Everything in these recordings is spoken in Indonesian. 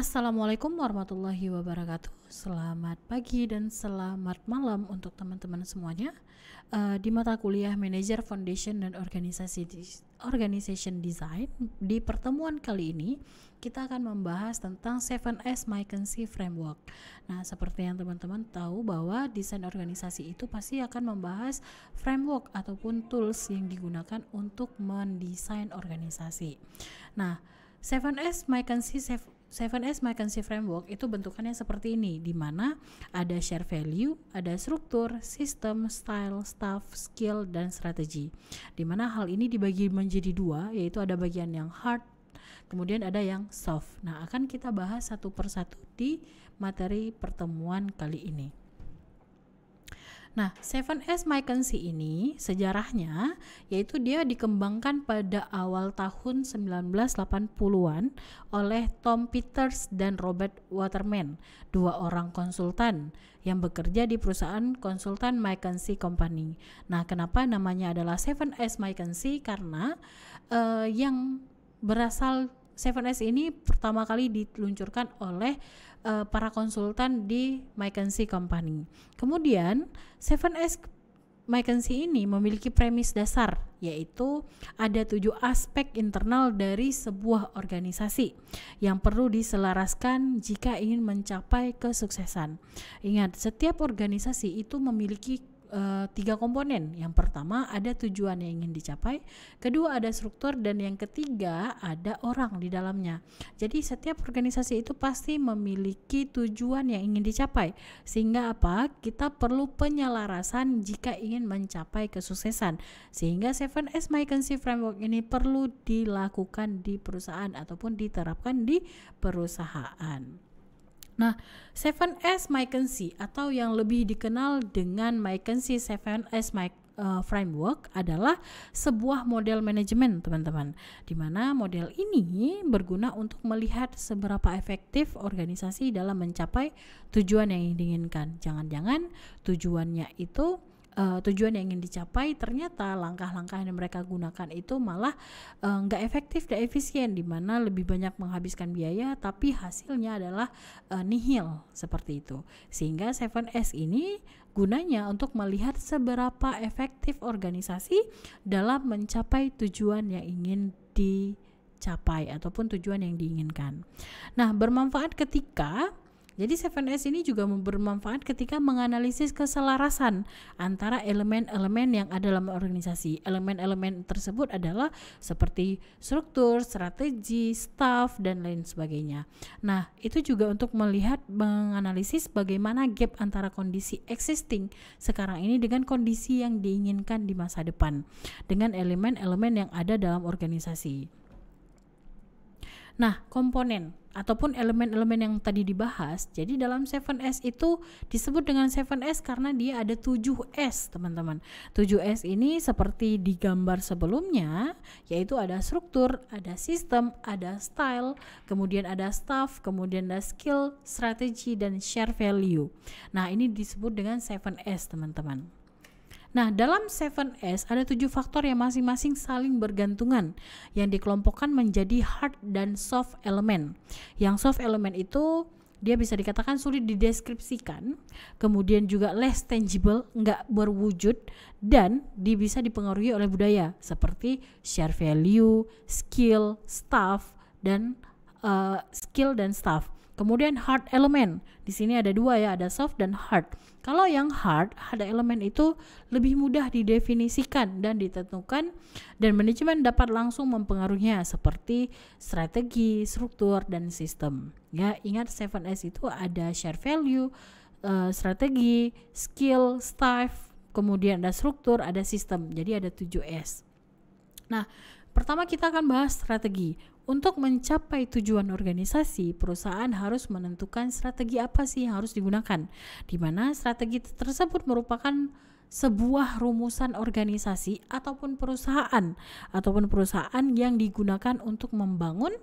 Assalamualaikum warahmatullahi wabarakatuh. Selamat pagi dan selamat malam untuk teman-teman semuanya. Di mata kuliah Manager Foundation dan Organization Design, di pertemuan kali ini kita akan membahas tentang 7S McKinsey Framework. Nah, seperti yang teman-teman tahu bahwa desain organisasi itu pasti akan membahas framework ataupun tools yang digunakan untuk mendesain organisasi. Nah, 7S McKinsey Framework itu bentukannya seperti ini, di mana ada share value, ada struktur, sistem, style, staff, skill, dan strategi. Di mana hal ini dibagi menjadi dua, yaitu ada bagian yang hard, kemudian ada yang soft. Nah, akan kita bahas satu persatu di materi pertemuan kali ini. Nah, 7S McKinsey ini sejarahnya yaitu dia dikembangkan pada awal tahun 1980-an oleh Tom Peters dan Robert Waterman, dua orang konsultan yang bekerja di perusahaan konsultan McKinsey Company. Nah, kenapa namanya adalah 7S McKinsey? Karena yang berasal 7S ini pertama kali diluncurkan oleh para konsultan di McKinsey Company. Kemudian 7S McKinsey ini memiliki premis dasar, yaitu ada 7 aspek internal dari sebuah organisasi yang perlu diselaraskan jika ingin mencapai kesuksesan. Ingat, setiap organisasi itu memiliki 3 komponen. Yang pertama ada tujuan yang ingin dicapai, kedua ada struktur, dan yang ketiga ada orang di dalamnya. Jadi setiap organisasi itu pasti memiliki tujuan yang ingin dicapai, sehingga kita perlu penyelarasan jika ingin mencapai kesuksesan. Sehingga 7S McKinsey Framework ini perlu dilakukan di perusahaan ataupun diterapkan di perusahaan. Nah, 7S McKinsey atau yang lebih dikenal dengan McKinsey 7S Framework adalah sebuah model manajemen, teman-teman, di mana model ini berguna untuk melihat seberapa efektif organisasi dalam mencapai tujuan yang diinginkan. Jangan-jangan tujuannya itu tujuan yang ingin dicapai, ternyata langkah-langkah yang mereka gunakan itu malah nggak efektif dan efisien, di mana lebih banyak menghabiskan biaya tapi hasilnya adalah nihil, seperti itu. Sehingga 7S ini gunanya untuk melihat seberapa efektif organisasi dalam mencapai tujuan yang ingin dicapai ataupun tujuan yang diinginkan. Nah, bermanfaat Jadi 7S ini juga bermanfaat ketika menganalisis keselarasan antara elemen-elemen yang ada dalam organisasi. Elemen-elemen tersebut adalah seperti struktur, strategi, staff, dan lain sebagainya. Nah, itu juga untuk menganalisis bagaimana gap antara kondisi existing sekarang ini dengan kondisi yang diinginkan di masa depan dengan elemen-elemen yang ada dalam organisasi. Nah, komponen ataupun elemen-elemen yang tadi dibahas, jadi dalam 7S itu disebut dengan 7S karena dia ada 7S, teman-teman. 7S ini seperti di gambar sebelumnya, yaitu ada struktur, ada sistem, ada style, kemudian ada staff, kemudian ada skill, strategi, dan share value. Nah, ini disebut dengan 7S, teman-teman. Nah, dalam 7S ada 7 faktor yang masing-masing saling bergantungan yang dikelompokkan menjadi hard dan soft element. Yang soft element itu dia bisa dikatakan sulit dideskripsikan, kemudian juga less tangible, nggak berwujud, dan bisa dipengaruhi oleh budaya seperti share value, skill, staff, dan staff. Kemudian hard element, di sini ada 2 ya, ada soft dan hard. Kalau yang hard elemen itu lebih mudah didefinisikan dan ditentukan, dan manajemen dapat langsung mempengaruhinya seperti strategi, struktur, dan sistem. Ya, ingat 7S itu ada share value, strategi, skill, staff, kemudian ada struktur, ada sistem. Jadi ada 7S. Nah, pertama kita akan bahas strategi. Untuk mencapai tujuan organisasi, perusahaan harus menentukan strategi apa sih yang harus digunakan, di mana strategi tersebut merupakan sebuah rumusan organisasi ataupun perusahaan yang digunakan untuk membangun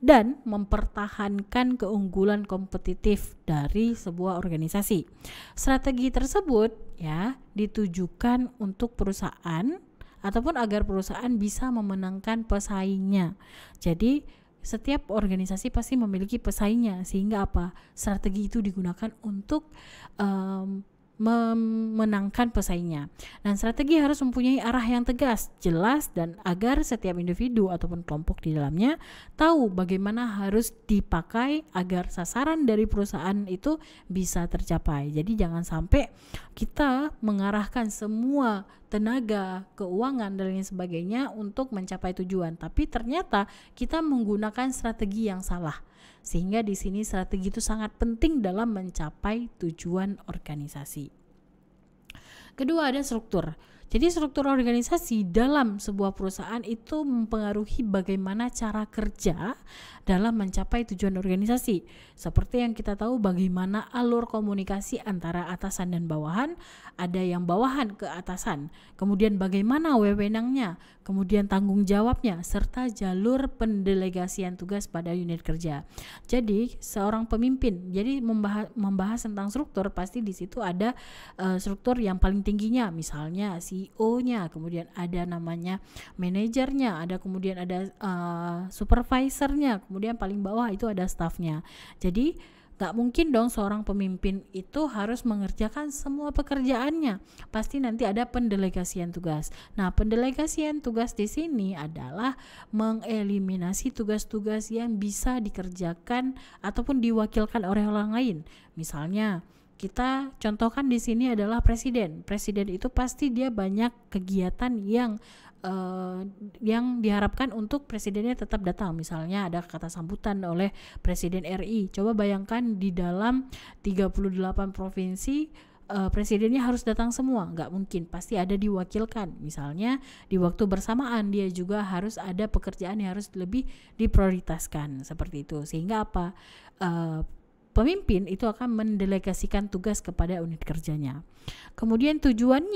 dan mempertahankan keunggulan kompetitif dari sebuah organisasi. Strategi tersebut ya ditujukan untuk perusahaan ataupun agar perusahaan bisa memenangkan pesaingnya. Jadi setiap organisasi pasti memiliki pesaingnya, sehingga apa? Strategi itu digunakan untuk memenangkan pesaingnya. Dan strategi harus mempunyai arah yang tegas, jelas, dan agar setiap individu ataupun kelompok di dalamnya tahu bagaimana harus dipakai agar sasaran dari perusahaan itu bisa tercapai. Jadi jangan sampai kita mengarahkan semua tenaga, keuangan, dan lain sebagainya untuk mencapai tujuan, tapi ternyata kita menggunakan strategi yang salah. Sehingga di sini strategi itu sangat penting dalam mencapai tujuan organisasi. Kedua, ada struktur. Jadi struktur organisasi dalam sebuah perusahaan itu mempengaruhi bagaimana cara kerja dalam mencapai tujuan organisasi. Seperti yang kita tahu bagaimana alur komunikasi antara atasan dan bawahan, ada yang bawahan ke atasan, kemudian bagaimana wewenangnya, kemudian tanggung jawabnya, serta jalur pendelegasian tugas pada unit kerja. Jadi seorang pemimpin, jadi membahas tentang struktur, pasti di situ ada struktur yang paling tingginya, misalnya CEO-nya, kemudian ada namanya manajernya, ada kemudian ada supervisornya, kemudian paling bawah itu ada staffnya. Jadi gak mungkin dong seorang pemimpin itu harus mengerjakan semua pekerjaannya. Pasti nanti ada pendelegasian tugas. Nah, pendelegasian tugas di sini adalah mengeliminasi tugas-tugas yang bisa dikerjakan ataupun diwakilkan oleh orang lain. Misalnya, kita contohkan di sini adalah presiden. Presiden itu pasti dia banyak kegiatan yang diharapkan untuk presidennya tetap datang. Misalnya ada kata sambutan oleh Presiden RI. Coba bayangkan di dalam 38 provinsi presidennya harus datang semua, nggak mungkin, pasti ada diwakilkan. Misalnya di waktu bersamaan dia juga harus ada pekerjaan yang harus lebih diprioritaskan, seperti itu. Sehingga apa? Pemimpin itu akan mendelegasikan tugas kepada unit kerjanya. Kemudian tujuan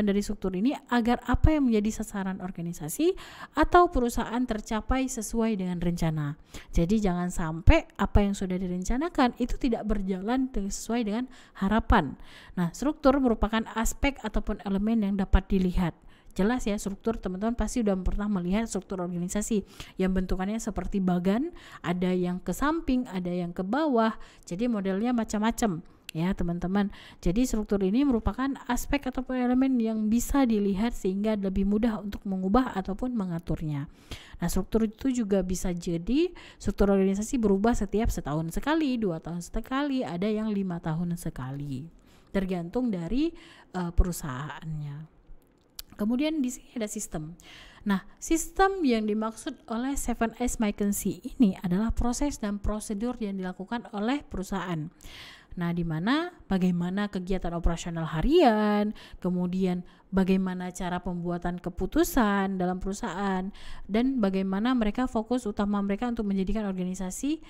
dari struktur ini agar apa yang menjadi sasaran organisasi atau perusahaan tercapai sesuai dengan rencana. Jadi jangan sampai apa yang sudah direncanakan itu tidak berjalan sesuai dengan harapan. Nah, struktur merupakan aspek ataupun elemen yang dapat dilihat. Jelas ya, struktur teman-teman pasti udah pernah melihat struktur organisasi yang bentukannya seperti bagan, ada yang ke samping, ada yang ke bawah, jadi modelnya macam-macam ya teman-teman. Jadi struktur ini merupakan aspek ataupun elemen yang bisa dilihat sehingga lebih mudah untuk mengubah ataupun mengaturnya. Nah, struktur itu juga bisa jadi struktur organisasi berubah setiap setahun sekali, 2 tahun sekali, ada yang 5 tahun sekali, tergantung dari perusahaannya. Kemudian di sini ada sistem. Nah, sistem yang dimaksud oleh 7S McKinsey ini adalah proses dan prosedur yang dilakukan oleh perusahaan. Nah, di mana bagaimana kegiatan operasional harian, kemudian bagaimana cara pembuatan keputusan dalam perusahaan, dan bagaimana mereka fokus utama mereka untuk menjadikan organisasi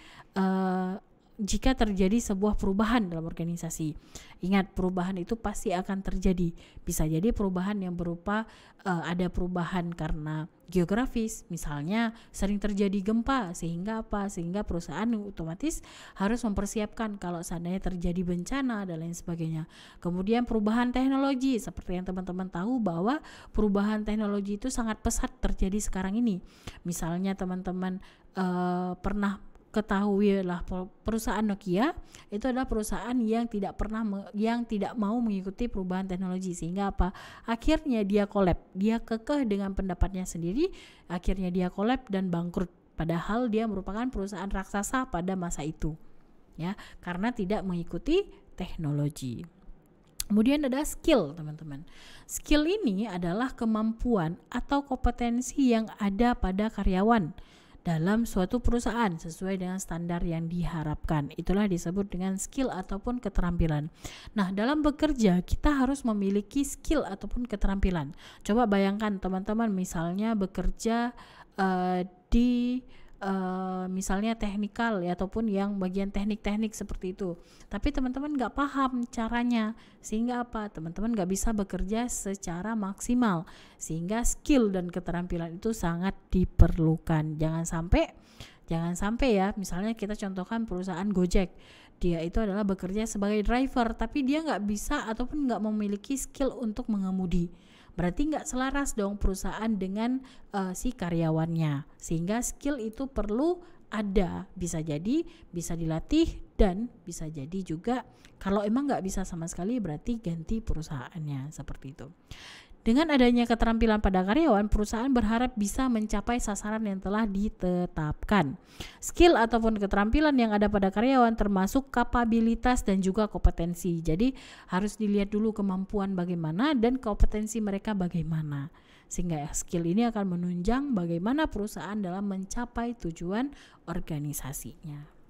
jika terjadi sebuah perubahan dalam organisasi. Ingat, perubahan itu pasti akan terjadi. Bisa jadi perubahan yang berupa ada perubahan karena geografis, misalnya sering terjadi gempa, sehingga apa? Sehingga perusahaan otomatis harus mempersiapkan kalau seandainya terjadi bencana dan lain sebagainya. Kemudian perubahan teknologi, seperti yang teman-teman tahu bahwa perubahan teknologi itu sangat pesat terjadi sekarang ini. Misalnya teman-teman pernah ketahui lah perusahaan Nokia itu adalah perusahaan yang tidak mau mengikuti perubahan teknologi, sehingga apa? Akhirnya dia collab, dia kekeh dengan pendapatnya sendiri, akhirnya dia collab dan bangkrut, padahal dia merupakan perusahaan raksasa pada masa itu ya, karena tidak mengikuti teknologi. Kemudian ada skill, teman-teman. Skill ini adalah kemampuan atau kompetensi yang ada pada karyawan dalam suatu perusahaan sesuai dengan standar yang diharapkan. Itulah disebut dengan skill ataupun keterampilan. Nah, dalam bekerja kita harus memiliki skill ataupun keterampilan. Coba bayangkan teman-teman misalnya bekerja di misalnya teknikal ya, ataupun yang bagian teknik-teknik seperti itu, tapi teman-teman gak paham caranya, sehingga apa? Teman-teman gak bisa bekerja secara maksimal, sehingga skill dan keterampilan itu sangat diperlukan. Jangan sampai ya, misalnya kita contohkan perusahaan Gojek, dia itu adalah bekerja sebagai driver, tapi dia gak bisa ataupun gak memiliki skill untuk mengemudi. berarti nggak selaras dong perusahaan dengan si karyawannya, sehingga skill itu perlu ada, bisa jadi bisa dilatih dan bisa jadi juga kalau emang nggak bisa sama sekali berarti ganti perusahaannya, seperti itu. Dengan adanya keterampilan pada karyawan, perusahaan berharap bisa mencapai sasaran yang telah ditetapkan. Skill ataupun keterampilan yang ada pada karyawan termasuk kapabilitas dan juga kompetensi. Jadi harus dilihat dulu kemampuan bagaimana dan kompetensi mereka bagaimana. Sehingga skill ini akan menunjang bagaimana perusahaan dalam mencapai tujuan organisasinya.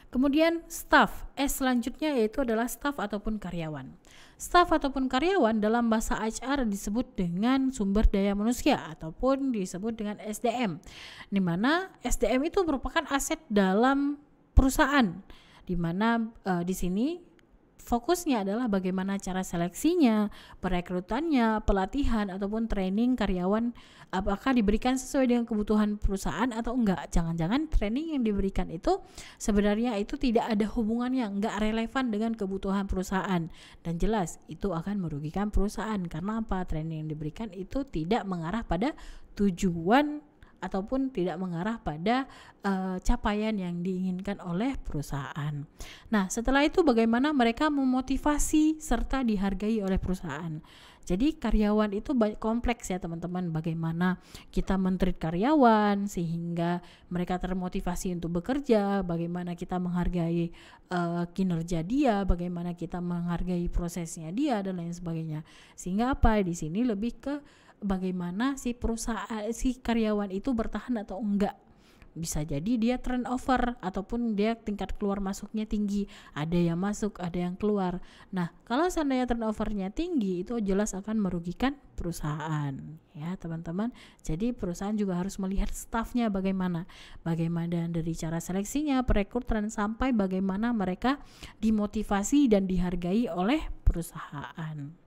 Kemudian staff, selanjutnya yaitu adalah staff ataupun karyawan. Staff ataupun karyawan dalam bahasa HR disebut dengan sumber daya manusia ataupun disebut dengan SDM. Di mana SDM itu merupakan aset dalam perusahaan. Di mana di sini fokusnya adalah bagaimana cara seleksinya, perekrutannya, pelatihan ataupun training karyawan apakah diberikan sesuai dengan kebutuhan perusahaan atau enggak. Jangan-jangan training yang diberikan itu sebenarnya itu tidak ada hubungannya, enggak relevan dengan kebutuhan perusahaan, dan jelas itu akan merugikan perusahaan. Karena apa? Training yang diberikan itu tidak mengarah pada tujuan ataupun tidak mengarah pada capaian yang diinginkan oleh perusahaan. Nah, setelah itu bagaimana mereka memotivasi serta dihargai oleh perusahaan. Jadi karyawan itu kompleks ya teman-teman, bagaimana kita men-treat karyawan sehingga mereka termotivasi untuk bekerja, bagaimana kita menghargai kinerja dia, bagaimana kita menghargai prosesnya dia dan lain sebagainya. Sehingga apa? Di sini lebih ke bagaimana si perusahaan, si karyawan itu bertahan atau enggak. Bisa jadi dia turnover ataupun dia tingkat keluar masuknya tinggi, ada yang masuk, ada yang keluar. Nah, kalau seandainya turnovernya tinggi itu jelas akan merugikan perusahaan ya teman-teman. Jadi perusahaan juga harus melihat stafnya bagaimana dari cara seleksinya, perekrutan sampai bagaimana mereka dimotivasi dan dihargai oleh perusahaan.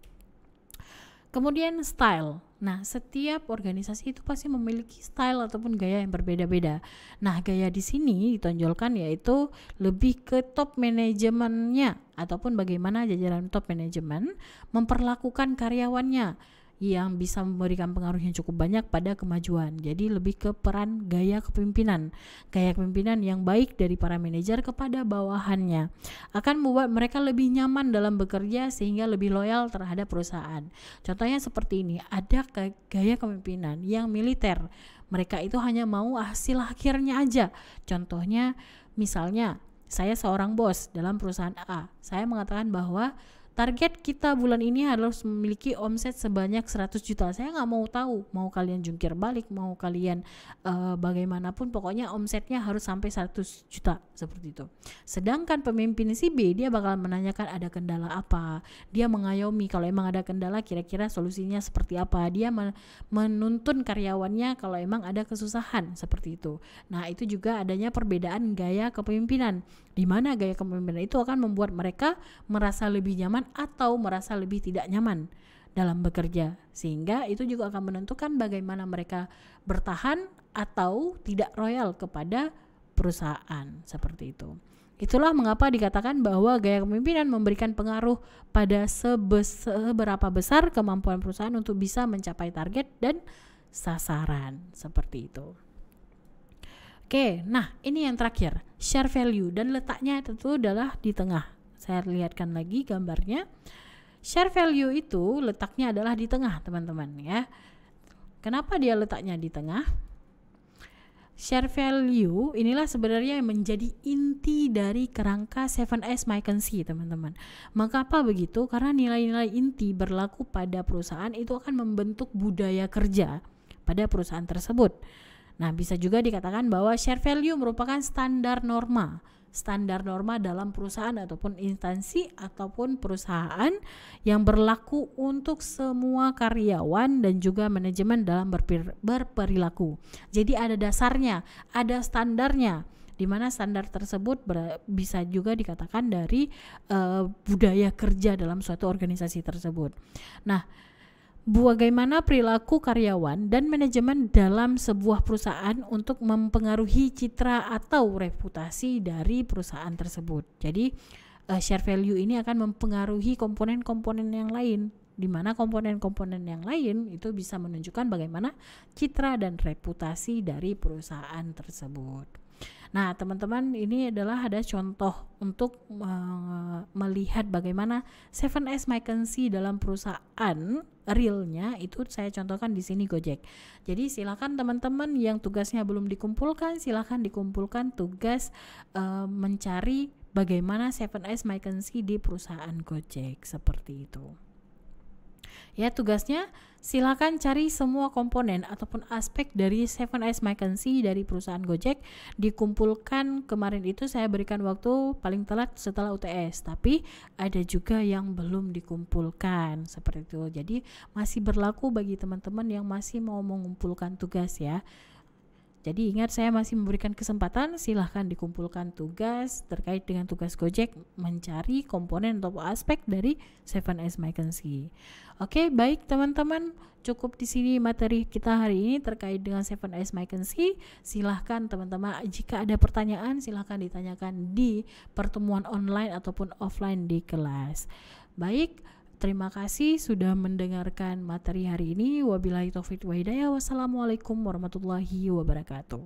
Kemudian style. Nah, setiap organisasi itu pasti memiliki style ataupun gaya yang berbeda-beda. Nah, gaya di sini ditonjolkan yaitu lebih ke top manajemennya ataupun bagaimana jajaran top manajemen memperlakukan karyawannya yang bisa memberikan pengaruh yang cukup banyak pada kemajuan. Jadi lebih ke peran gaya kepemimpinan. Gaya kepemimpinan yang baik dari para manajer kepada bawahannya akan membuat mereka lebih nyaman dalam bekerja sehingga lebih loyal terhadap perusahaan. Contohnya seperti ini, ada gaya kepemimpinan yang militer. Mereka itu hanya mau hasil akhirnya aja. Contohnya misalnya saya seorang bos dalam perusahaan A. Saya mengatakan bahwa target kita bulan ini harus memiliki omset sebanyak 100 juta. Saya nggak mau tahu, mau kalian jungkir balik, mau kalian bagaimanapun, pokoknya omsetnya harus sampai 100 juta, seperti itu. Sedangkan pemimpin si B, dia bakal menanyakan ada kendala apa. Dia mengayomi kalau emang ada kendala, kira-kira solusinya seperti apa. Dia menuntun karyawannya kalau emang ada kesusahan, seperti itu. Nah, itu juga adanya perbedaan gaya kepemimpinan, di mana gaya kepemimpinan itu akan membuat mereka merasa lebih nyaman atau merasa lebih tidak nyaman dalam bekerja, sehingga itu juga akan menentukan bagaimana mereka bertahan atau tidak loyal kepada perusahaan, seperti itu. Itulah mengapa dikatakan bahwa gaya kepemimpinan memberikan pengaruh pada seberapa besar kemampuan perusahaan untuk bisa mencapai target dan sasaran, seperti itu. Oke, nah ini yang terakhir, share value, dan letaknya tentu adalah di tengah. Saya lihatkan lagi gambarnya. Share value itu letaknya adalah di tengah, teman-teman ya. Kenapa dia letaknya di tengah? Share value inilah sebenarnya yang menjadi inti dari kerangka 7S McKinsey, teman-teman. Mengapa begitu? Karena nilai-nilai inti berlaku pada perusahaan itu akan membentuk budaya kerja pada perusahaan tersebut. Nah, bisa juga dikatakan bahwa share value merupakan standar norma dalam perusahaan ataupun instansi ataupun perusahaan yang berlaku untuk semua karyawan dan juga manajemen dalam berperilaku. Jadi ada dasarnya, ada standarnya, di mana standar tersebut bisa juga dikatakan dari budaya kerja dalam suatu organisasi tersebut. Nah, bagaimana perilaku karyawan dan manajemen dalam sebuah perusahaan untuk mempengaruhi citra atau reputasi dari perusahaan tersebut. Jadi share value ini akan mempengaruhi komponen-komponen yang lain di mana komponen-komponen yang lain itu bisa menunjukkan bagaimana citra dan reputasi dari perusahaan tersebut. Nah, teman-teman, ini adalah ada contoh untuk melihat bagaimana 7S McKinsey dalam perusahaan realnya, itu saya contohkan di sini Gojek. Jadi silakan teman-teman yang tugasnya belum dikumpulkan, silakan dikumpulkan tugas mencari bagaimana 7S McKinsey di perusahaan Gojek, seperti itu. Ya, tugasnya silakan cari semua komponen ataupun aspek dari 7S McKinsey dari perusahaan Gojek, dikumpulkan. Kemarin itu saya berikan waktu paling telat setelah UTS, tapi ada juga yang belum dikumpulkan, seperti itu. Jadi masih berlaku bagi teman-teman yang masih mau mengumpulkan tugas ya. Jadi ingat, saya masih memberikan kesempatan, silahkan dikumpulkan tugas terkait dengan tugas Gojek mencari komponen atau aspek dari 7S McKinsey. Oke, baik teman-teman, cukup di sini materi kita hari ini terkait dengan 7S McKinsey. Silahkan teman-teman, jika ada pertanyaan silahkan ditanyakan di pertemuan online ataupun offline di kelas. Baik, terima kasih sudah mendengarkan materi hari ini. Wabillahi taufiq wa hidayah. Wassalamualaikum warahmatullahi wabarakatuh.